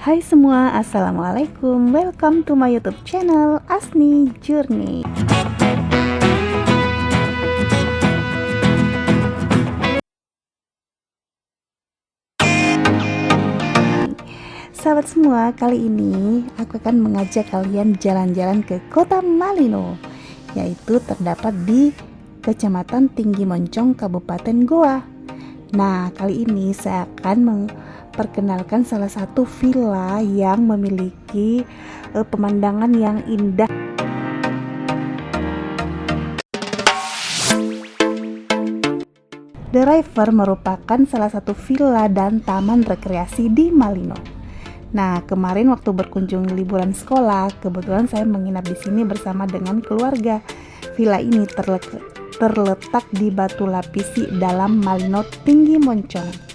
Hai semua, assalamualaikum. Welcome to my YouTube channel Asni Journey. Sahabat semua, kali ini aku akan mengajak kalian jalan-jalan ke Kota Malino, yaitu terdapat di Kecamatan Tinggi Moncong, Kabupaten Goa. Nah, kali ini saya akan memperkenalkan salah satu villa yang memiliki pemandangan yang indah. The River merupakan salah satu villa dan taman rekreasi di Malino. Nah, kemarin waktu berkunjung liburan sekolah, kebetulan saya menginap di sini bersama dengan keluarga. Villa ini terletak di Batu Lapisi dalam Malino Tinggi Moncong.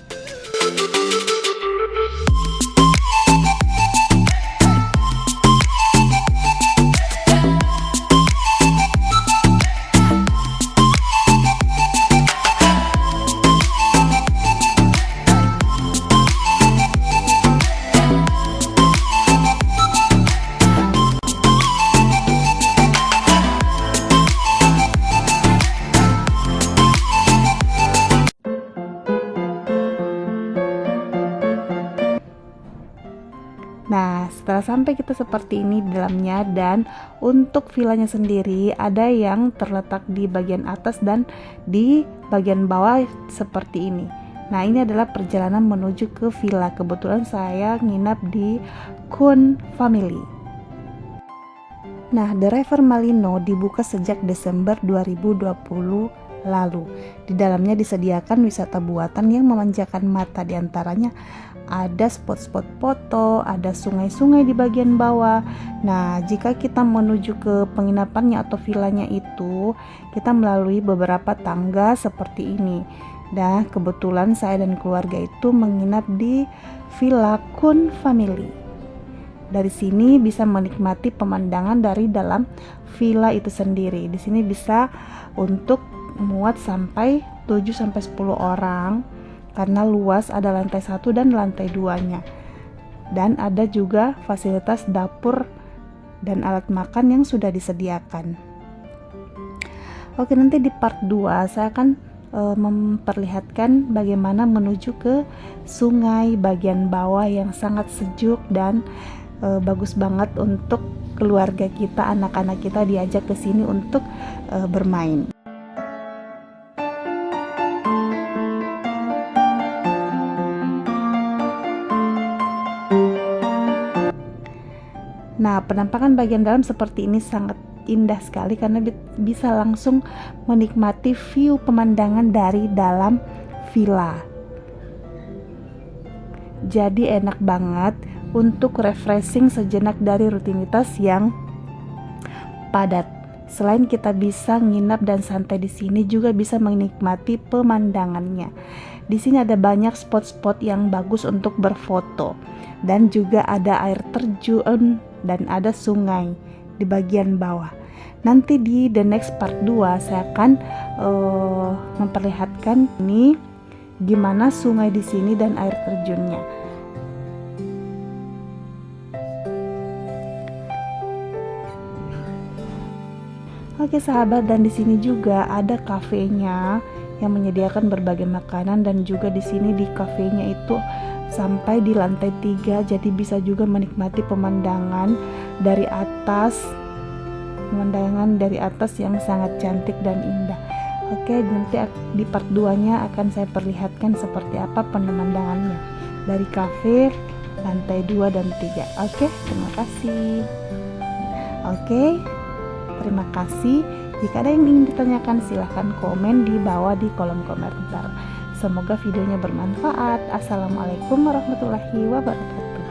Nah, setelah sampai kita seperti ini di dalamnya, dan untuk villanya sendiri ada yang terletak di bagian atas dan di bagian bawah seperti ini. Nah, ini adalah perjalanan menuju ke villa. Kebetulan saya nginap di Kun Family. Nah, The River Malino dibuka sejak Desember 2020 lalu. Di dalamnya disediakan wisata buatan yang memanjakan mata, diantaranya ada spot-spot foto, ada sungai-sungai di bagian bawah. Nah, jika kita menuju ke penginapannya atau villanya itu, kita melalui beberapa tangga seperti ini. Nah, kebetulan saya dan keluarga itu menginap di Villa Kun Family. Dari sini bisa menikmati pemandangan dari dalam villa itu sendiri. Di sini bisa untuk muat sampai 7-10 orang. Karena luas, ada lantai 1 dan lantai 2-nya. Dan ada juga fasilitas dapur dan alat makan yang sudah disediakan. Oke, nanti di part 2 saya akan memperlihatkan bagaimana menuju ke sungai bagian bawah yang sangat sejuk dan bagus banget untuk keluarga kita, anak-anak kita diajak ke sini untuk bermain. Nah, penampakan bagian dalam seperti ini sangat indah sekali karena bisa langsung menikmati view pemandangan dari dalam villa. Jadi enak banget untuk refreshing sejenak dari rutinitas yang padat. Selain kita bisa nginap dan santai di sini, juga bisa menikmati pemandangannya. Di sini ada banyak spot-spot yang bagus untuk berfoto, dan juga ada air terjun dan ada sungai di bagian bawah. Nanti di the next part 2 saya akan memperlihatkan ini gimana sungai di sini dan air terjunnya. Oke sahabat, dan di sini juga ada kafenya yang menyediakan berbagai makanan, dan juga di sini di kafenya itu sampai di lantai 3, jadi bisa juga menikmati pemandangan dari atas yang sangat cantik dan indah. Oke, nanti di part 2-nya akan saya perlihatkan seperti apa pemandangannya dari kafe lantai 2 dan 3. Oke, terima kasih. Terima kasih. Jika ada yang ingin ditanyakan, silahkan komen di bawah di kolom komentar. Semoga videonya bermanfaat. Assalamualaikum warahmatullahi wabarakatuh.